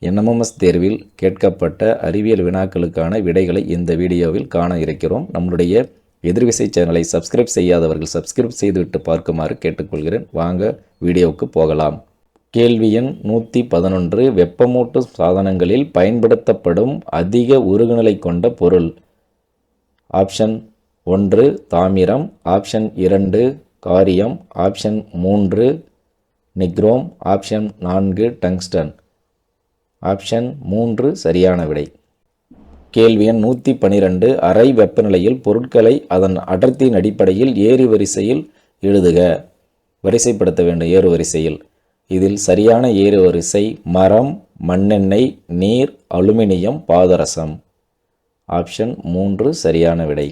NMMS தேர்வில் கேட்கப்பட்ட அறிவியல் வினாக்களுக்கான விடைகளை இந்த வீடியோவில் காண இருக்கிறோம். நம்மளுடைய எதிர்விசை சேனலை சப்ஸ்கிரைப் செய்யாதவர்கள் சப்ஸ்கிரைப் செய்துவிட்டு பார்க்குமாறு கேட்டுக்கொள்கிறேன். வாங்க வீடியோவுக்கு போகலாம். கேள்வி எண் 111. வெப்பமூட்டும் சாதனங்களில் பயன்படுத்தப்படும் அதிக உருகுநிலை கொண்ட பொருள். ஆப்ஷன் 1 தாமிரம், ஆப்ஷன் 2 காரியம், option 3 nichrome, option 4 tungsten. Option 3 சரியான விடை. கேள்வி எண் 112. அறை வெப்பநிலையில் பொருட்களை அதன் அடர்த்தியின் அடிப்படையில் ஏறு வரிசையில் எழுதுக. வரிசைப்படுத்த வேண்டும் ஏறு வரிசையில். இதில் சரியான ஏறு வரிசை மரம், மண்ணெண்ணெய், நீர், அலுமினியம், பாதரசம். ஆப்ஷன் 3 சரியான விடை.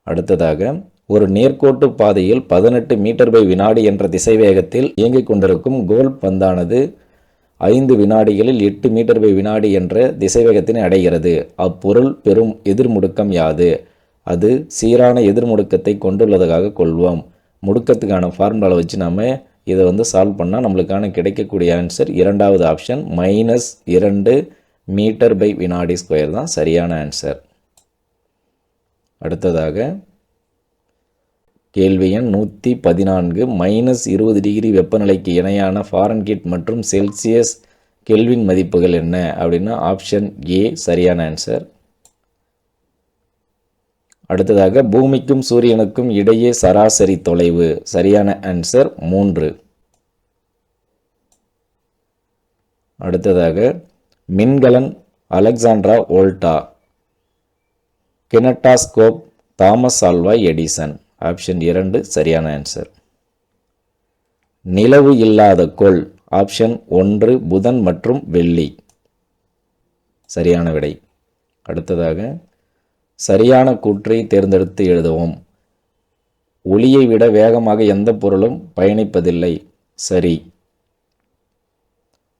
அடுத்ததாக, ஒரு நேர்கோட்டு பாதையில் 18 மீட்டர்/வினாடி என்ற திசைவேகத்தில் இயங்கிக் கொண்டிருக்கும் கோல் பந்தானது 5 வினாடிகளில் 8 மீட்டர்/வினாடி என்ற திசைவேகத்தினை அடைகிறது. அப்பொருள் பெறும் எதிர்முடுக்கம் யாது? அது சீரான எதிர்முடுக்கத்தை கொண்டுள்ளதாக கொள்வோம். முடுக்கத்துக்கான ஃபார்முலாவை வச்சு நம்ம இதை சால்வ் பண்ணால் நம்மளுக்கான கிடைக்கக்கூடிய ஆன்சர் இரண்டாவது ஆப்ஷன் -2 மீட்டர்/வினாடி ஸ்கொயர் தான் சரியான ஆன்சர். அடுத்ததாக கேள்வி எண் 114. -20 டிகிரி வெப்பநிலைக்கு இணையான ஃபாரன்ஹீட் மற்றும் செல்சியஸ் கெல்வின் மதிப்புகள் என்ன அப்படின்னா ஆப்ஷன் ஏ சரியான ஆன்சர். அடுத்ததாக, பூமிக்கும் சூரியனுக்கும் இடையே சராசரி தொலைவு. சரியான ஆன்சர் 3. அடுத்ததாக, மின்கலன் Alexandra Volta, kinetoscope Thomas Alva Edison. Option 2 சரியான ஆன்சர். நிலவு இல்லாத கோள். ஆப்ஷன் 1 புதன் மற்றும் வெள்ளி. சரியான விடை. அடுத்ததாக, சரியான கூற்றை தேர்ந்தெடுத்து எழுதவும். ஒளியை விட வேகமாக எந்த பொருளும் பயணிப்பதில்லை. சரி.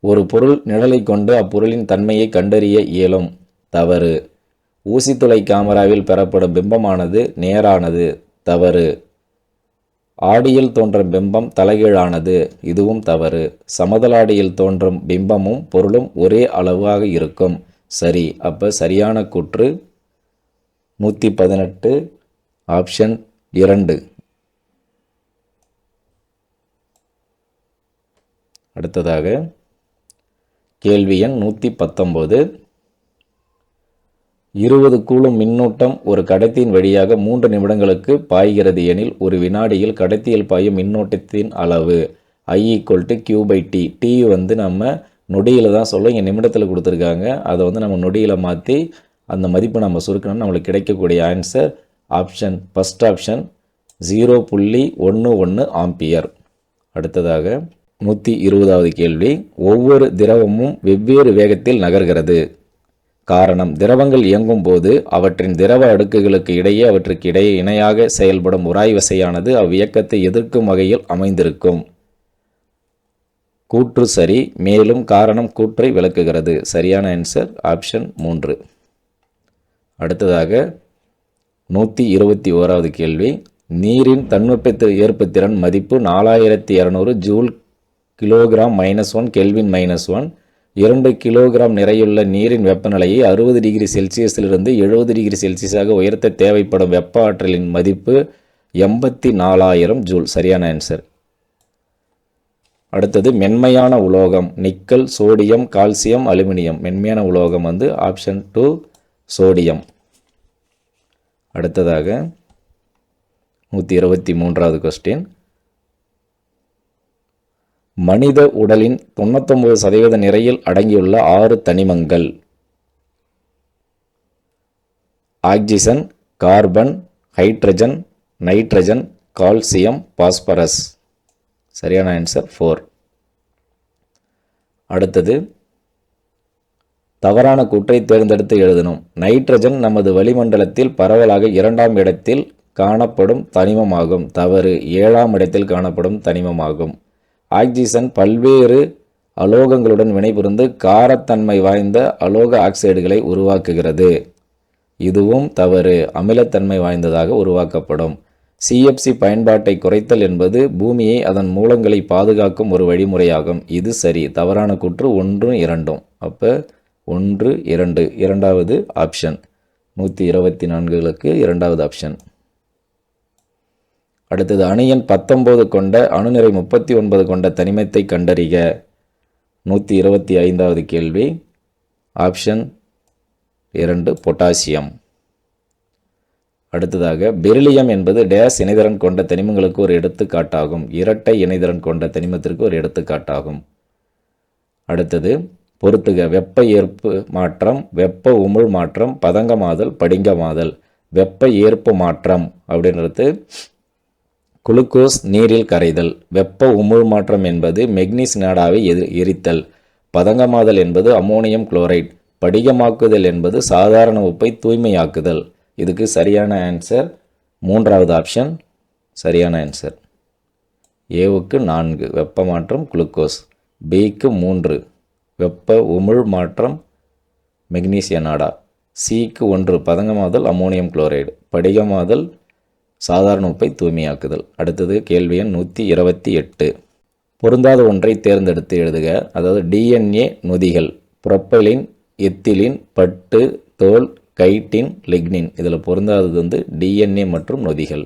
ஒரு பொருள் நிழலை கொண்டு அப்பொருளின் தன்மையை கண்டறிய இயலும். தவறு. ஊசித்துளை கேமராவில் பெறப்படும் பிம்பமானது நேரானது. தவறு. ஆடியில் தோன்றும் பிம்பம் தலைகீழானது. இதுவும் தவறு. சமதளாடியில் தோன்றும் பிம்பமும் பொருளும் ஒரே அளவாக இருக்கும். சரி. அப்போ சரியான கூற்று 118 ஆப்ஷன் 2. அடுத்ததாக கேள்வி எண் 119. 20 கூலும் மின்னூட்டம் ஒரு கடத்தியின் வழியாக 3 நிமிடங்களுக்கு பாய்கிறது எனில் ஒரு வினாடியில் கடத்தியில் பாயும் மின்னோட்டத்தின் அளவு. I = Q/T. T நம்ம நொடியில் தான் சொல்லும். இங்கே நிமிடத்தில் கொடுத்துருக்காங்க. அதை நம்ம நொடியில் மாற்றி அந்த மதிப்பை நம்ம சுருக்கணும்னு நம்மளுக்கு கிடைக்கக்கூடிய answer option first option 0.11 ampere. அடுத்ததாக 120வது கேள்வி. ஒவ்வொரு திரவமும் வெவ்வேறு வேகத்தில் நகர்கிறது. காரணம், திரவங்கள் இயங்கும் போது அவற்றின் திரவ அடுக்குகளுக்கு இடையே அவற்றுக்கு இடையே இணையாக செயல்படும் உராய்விசையானது அவ்வியக்கத்தை எதிர்க்கும் வகையில் அமைந்திருக்கும். கூற்று சரி. மேலும் காரணம் கூற்றை விளக்குகிறது. சரியான ஆன்சர் ஆப்ஷன் 3. அடுத்ததாக 121வது கேள்வி. நீரின் தன்வெப்ப ஏற்புத்திறன் மதிப்பு 4200 ஜூல் கிலோகிராம் -1 கெல்வின் -1. 2 கிலோகிராம் நிறையுள்ள நீரின் வெப்பநிலையை 60 டிகிரி செல்சியஸிலிருந்து 70 டிகிரி செல்சியஸாக உயர்த்த தேவைப்படும் வெப்ப ஆற்றலின் மதிப்பு 84,000 ஜூல். சரியான ஆன்சர். அடுத்தது மென்மையான உலோகம். Nickel, sodium, calcium, aluminium. மென்மையான உலோகம் ஆப்ஷன் 2 சோடியம். அடுத்ததாக 123வது கொஸ்டின். மனித உடலின் 99% நிறையில் அடங்கியுள்ள 6 தனிமங்கள். Oxygen, carbon, hydrogen, nitrogen, calcium, phosphorus. சரியான ஆன்சர் 4. அடுத்தது தவறான கூற்றை தேர்ந்தெடுத்து எழுதணும். நைட்ரஜன் நமது வளிமண்டலத்தில் பரவலாக 2ஆம் இடத்தில் காணப்படும் தனிமமாகும். தவறு. 7ஆம் இடத்தில் காணப்படும் தனிமமாகும். ஆக்சிஜன் பல்வேறு அலோகங்களுடன் வினைபுரிந்து காரத்தன்மை வாய்ந்த அலோக ஆக்சைடுகளை உருவாக்குகிறது. இதுவும் தவறு. அமிலத்தன்மை வாய்ந்ததாக உருவாக்கப்படும். சிஎஃப்சி பயன்பாட்டை குறைத்தல் என்பது பூமியை அதன் மூலங்களை பாதுகாக்கும் ஒரு வழிமுறையாகும். இது சரி. தவறான கூற்று 1, 2. அப்போ 1, 2 இரண்டாவது ஆப்ஷன். 124களுக்கு இரண்டாவது ஆப்ஷன். அடுத்தது அணு எண் 19 கொண்ட அணுநிறை 39 கொண்ட தனிமத்தை கண்டறிக. 125வது கேள்வி. Option 2 potassium. அடுத்ததாக பெரிலியம் என்பது டேஸ் இணைதிறன் கொண்ட தனிமங்களுக்கு ஒரு எடுத்துக்காட்டாகும். இரட்டை இணைதிறன் கொண்ட தனிமத்திற்கு ஒரு எடுத்துக்காட்டாகும். அடுத்தது பொறுத்துக. வெப்ப ஏற்பு மாற்றம், வெப்ப உமிழ் மாற்றம், பதங்கமாதல், படிங்கமாதல். வெப்ப ஏற்பு மாற்றம் அப்படின்றது குளுக்கோஸ் நீரில் கரைதல். வெப்ப உமிழ் மாற்றம் என்பது மெக்னீஸ் நாடாவை எரித்தல். பதங்கமாதல் என்பது அம்மோனியம் குளோரைடு. படிகமாக்குதல் என்பது சாதாரண உப்பை தூய்மையாக்குதல். இதுக்கு சரியான ஆன்சர் 3வது ஆப்ஷன் சரியான ஆன்சர். ஏவுக்கு 4 வெப்ப மாற்றம் குளுக்கோஸ், பிக்கு 3 வெப்ப உமிழ் மாற்றம் மெக்னீசிய நாடா, சிக்கு 1 பதங்கமாதல் அம்மோனியம் குளோரைடு, படிகமாதல் சாதாரண உப்பை தூய்மையாக்குதல். அடுத்தது கேள்வி எண் 128. பொருந்தாத ஒன்றை தேர்ந்தெடுத்து எழுதுக. அதாவது டிஎன்ஏ நொதிகள் புரோப்பைலின், எத்திலின், பட்டு, தோல், கைட்டின், லிக்னின். இதில் பொருந்தாதது டிஎன்ஏ மற்றும் நொதிகள்.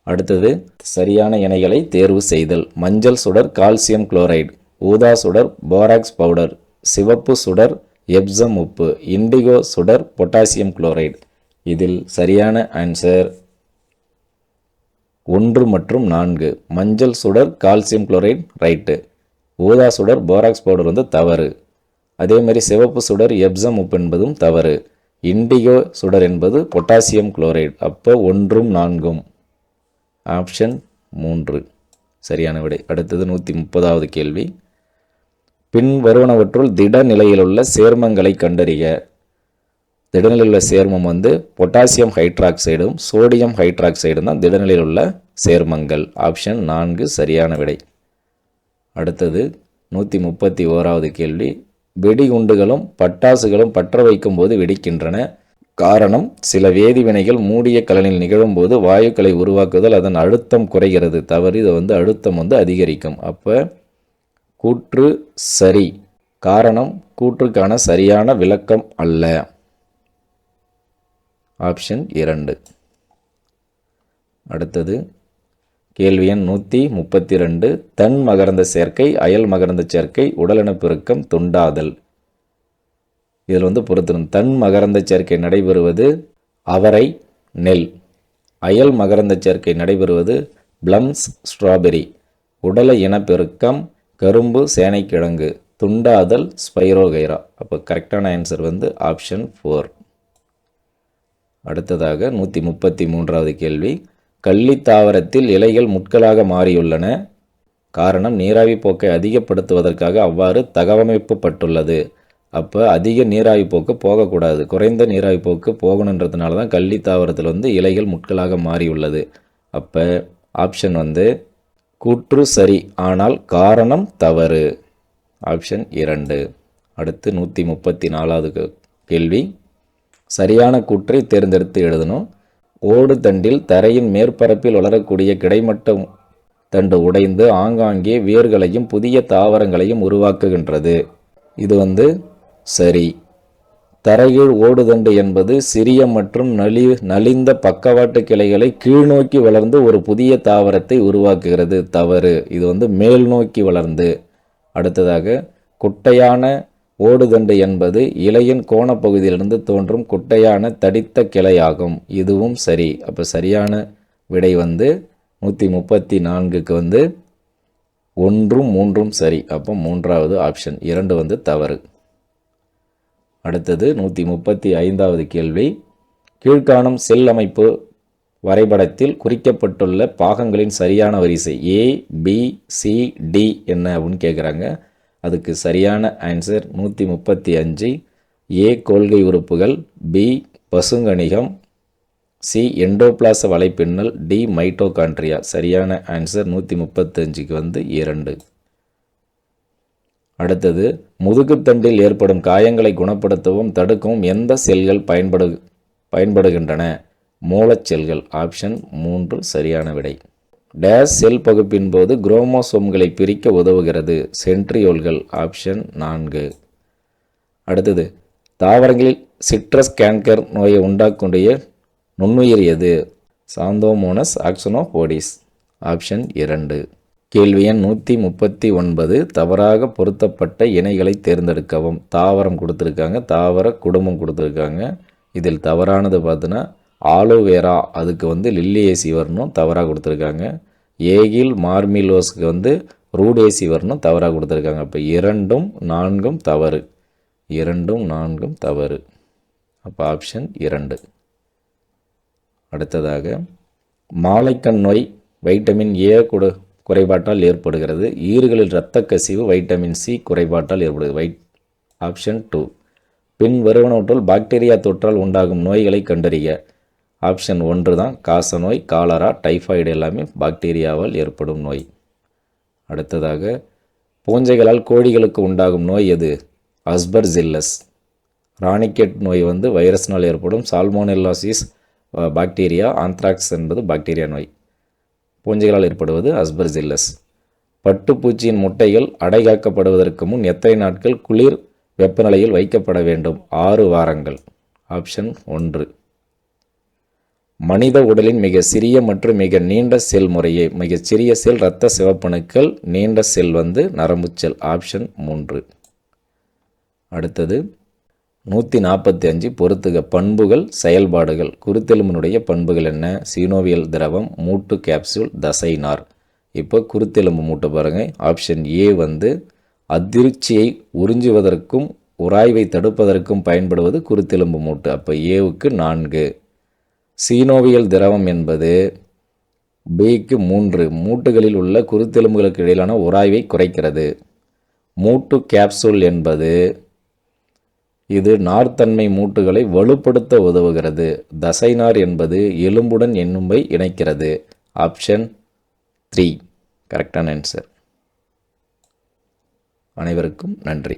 அடுத்தது சரியான இணைகளை தேர்வு செய்தல். மஞ்சள் சுடர் கால்சியம் குளோரைடு, ஊதா சுடர் போராக்ஸ் பவுடர், சிவப்பு சுடர் எப்சம் உப்பு, இண்டிகோ சுடர் பொட்டாசியம் குளோரைடு. இதில் சரியான ஆன்சர் 1 மற்றும் 4. மஞ்சள் சுடர் கால்சியம் குளோரைடு ரைட்டு, ஊதா சுடர் போராக்ஸ் பவுடர் தவறு. அதே மாதிரி சிவப்பு சுடர் எப்சம் உப்பு என்பதும் தவறு. இண்டிகோ சுடர் என்பது பொட்டாசியம் குளோரைடு. அப்போ 1, 4 ஆப்ஷன் 3 சரியான விடை. அடுத்தது 130வது கேள்வி. பின் வருவனவற்றுள் திட நிலையிலுள்ள சேர்மங்களை கண்டறிக. திடநிலையில் உள்ள சேர்மம் பொட்டாசியம் ஹைட்ராக்சைடும் சோடியம் ஹைட்ராக்சைடும் தான் திடநிலையில் உள்ள சேர்மங்கள். ஆப்ஷன் 4 சரியான விடை. அடுத்தது 131வது கேள்வி. வெடிகுண்டுகளும் பட்டாசுகளும் பற்ற வைக்கும் போது வெடிக்கின்றன. காரணம், சில வேதிவினைகள் மூடிய கலனில் நிகழும்போது வாயுக்களை உருவாக்குதல், அதன் அழுத்தம் குறைகிறது. தவறு. இது அழுத்தம் அதிகரிக்கும். அப்போ கூற்று சரி. காரணம் கூற்றுக்கான சரியான விளக்கம் அல்ல. ஆப்ஷன் 2. அடுத்தது கேள்வி எண் 132. தன் மகரந்த சேர்க்கை, அயல் மகரந்த சேர்க்கை, உடலினப்பெருக்கம், துண்டாதல். இதில் பொறுத்திரும். தன் மகரந்த சேர்க்கை நடைபெறுவது அவரை, நெல். அயல் மகரந்த சேர்க்கை நடைபெறுவது பிளம்ஸ், ஸ்ட்ராபெரி. உடல இனப்பெருக்கம் கரும்பு, சேனைக்கிழங்கு. துண்டாதல் ஸ்பைரோகைரா. அப்போ கரெக்டான ஆன்சர் ஆப்ஷன் 4. அடுத்ததாக 133வது கேள்வி. கள்ளித்தாவரத்தில் இலைகள் முட்களாக மாறியுள்ளன. காரணம், நீராவி போக்கை அதிகப்படுத்துவதற்காக அவ்வாறு தகவமைக்கப்பட்டுள்ளது. அப்போ அதிக நீராவி போக்கு போகக்கூடாது, குறைந்த நீராவி போக்கு போகணுன்றதுனால தான் கள்ளித்தாவரத்தில் இலைகள் முட்களாக மாறியுள்ளது. அப்போ ஆப்ஷன் கூற்று சரி, ஆனால் காரணம் தவறு. ஆப்ஷன் 2. அடுத்து 134வது கேள்வி. சரியான கூற்றை தேர்ந்தெடுத்து எழுதணும். ஓடு தண்டில் தரையின் மேற்பரப்பில் வளரக்கூடிய கிடைமட்ட தண்டு உடைந்து ஆங்காங்கே வேர்களையும் புதிய தாவரங்களையும் உருவாக்குகின்றது. இது சரி. தரைகீழ் ஓடுதண்டு என்பது சிறிய மற்றும் நலிந்த பக்கவாட்டு கிளைகளை கீழ்நோக்கி வளர்ந்து ஒரு புதிய தாவரத்தை உருவாக்குகிறது. தவறு. இது மேல் நோக்கி வளர்ந்து. அடுத்ததாக குட்டையான ஓடுதண்டு என்பது இலையின் கோணப்பகுதியிலிருந்து தோன்றும் குட்டையான தடித்த கிளையாகும். இதுவும் சரி. அப்போ சரியான விடை 134க்கு 1, 3 சரி. அப்போ 3வது ஆப்ஷன் 2 தவறு. அடுத்தது 135வது கேள்வி. கீழ்காணும் செல் அமைப்பு வரைபடத்தில் குறிக்கப்பட்டுள்ள பாகங்களின் சரியான வரிசை A, B, C, D என்ன அப்படின்னு கேட்குறாங்க. அதுக்கு சரியான ஆன்சர் 135. A கொள்கை உறுப்புகள், B பசுங்கணிகம், C எண்டோபிளாச வலைப்பின்னல், D மைட்டோகாண்ட்ரியா. சரியான ஆன்சர் 135க்கு 2. அடுத்தது முதுகுத்தண்டில் ஏற்படும் காயங்களை குணப்படுத்தவும் தடுக்கவும் எந்த செல்கள் பயன்படுகின்றன. மூலச்செல்கள். ஆப்ஷன் 3 சரியான விடை. டேஸ் செல் பகுப்பின் போது குரோமோசோம்களை பிரிக்க உதவுகிறது. சென்ட்ரியோல்கள். ஆப்ஷன் 4. அடுத்தது, தாவரங்களில் சிட்ரஸ் கேன்கர் நோயை உண்டாக்கக்கூடிய நுண்ணுயிர் எது? Xanthomonas axonopodis. ஆப்ஷன் 2. கேள்வி எண் 139. தவறாக பொருத்தப்பட்ட இணைகளை தேர்ந்தெடுக்கவும். தாவரம் கொடுத்துருக்காங்க, தாவர குடும்பம் கொடுத்துருக்காங்க. இதில் தவறானது பார்த்தீங்கன்னா ஆலோவேரா, அதுக்கு லில்லியேசி வரணும், தவறாக கொடுத்துருக்காங்க. ஏகில் மார்மிலோஸ்க்கு ரூடேசி வரணும், தவறாக கொடுத்துருக்காங்க. அப்போ 2ம் 4ம் தவறு. 2ம் 4ம் தவறு. அப்போ ஆப்ஷன் 2. அடுத்ததாக, மாலைக்கண் நோய் வைட்டமின் ஏ குறைபாட்டால் ஏற்படுகிறது. ஈறுகளில் இரத்த கசிவு வைட்டமின் சி குறைபாட்டால் ஏற்படுகிறது. ஆப்ஷன் 2. பின் வருவனவற்றுள் பாக்டீரியா தொற்றால் உண்டாகும் நோய்களை கண்டறிய. ஆப்ஷன் 1 தான். காசநோய், காலரா, டைஃபாய்டு எல்லாமே பாக்டீரியாவால் ஏற்படும் நோய். அடுத்ததாக, பூஞ்சைகளால் கோழிகளுக்கு உண்டாகும் நோய் எது? அஸ்பர்ஜில்லஸ். ராணிக்கெட் நோய் வைரஸ்னால் ஏற்படும். சால்மோனெல்லாசிஸ் பாக்டீரியா, ஆந்த்ராக்ஸ் என்பது பாக்டீரியா நோய். பூஞ்சைகளால் ஏற்படுவது அஸ்பர்ஜில்லஸ். பட்டுப்பூச்சியின் முட்டைகள் அடைகாக்கப்படுவதற்கு முன் எத்தனை நாட்கள் குளிர் வெப்பநிலையில் வைக்கப்பட வேண்டும்? 6 வாரங்கள். ஆப்ஷன் 1. மனித உடலின் மிக சிறிய மற்றும் மிக நீண்ட செல் முறையே. மிகச் சிறிய செல் இரத்த சிவப்பணுக்கள், நீண்ட செல் நரம்பு செல். ஆப்ஷன் 3. அடுத்தது 145. பொறுத்துக. பண்புகள், செயல்பாடுகள். குருத்தெலும்பினுடைய பண்புகள் என்ன? சீனோவியல் திரவம், மூட்டு கேப்சூல், தசை நார். இப்போ குருத்தெலும்பு மூட்டை பாருங்கள். ஆப்ஷன் ஏ அதிர்ச்சியை உறிஞ்சுவதற்கும் உராய்வை தடுப்பதற்கும் பயன்படுவது குருத்தெலும்பு மூட்டு. அப்போ ஏவுக்கு 4. சீனோவியல் திரவம் என்பது பிக்கு 3. மூட்டுகளில் உள்ள குருத்தெலும்புகளுக்கு இடையிலான உராய்வை குறைக்கிறது. மூட்டு கேப்சூல் என்பது இது நார்த்தன்மை மூட்டுகளை வலுப்படுத்த உதவுகிறது. தசைநார் என்பது எலும்புடன் எண்ணும்பை இணைக்கிறது. ஆப்ஷன் 3 கரெக்டான ஆன்சர். அனைவருக்கும் நன்றி.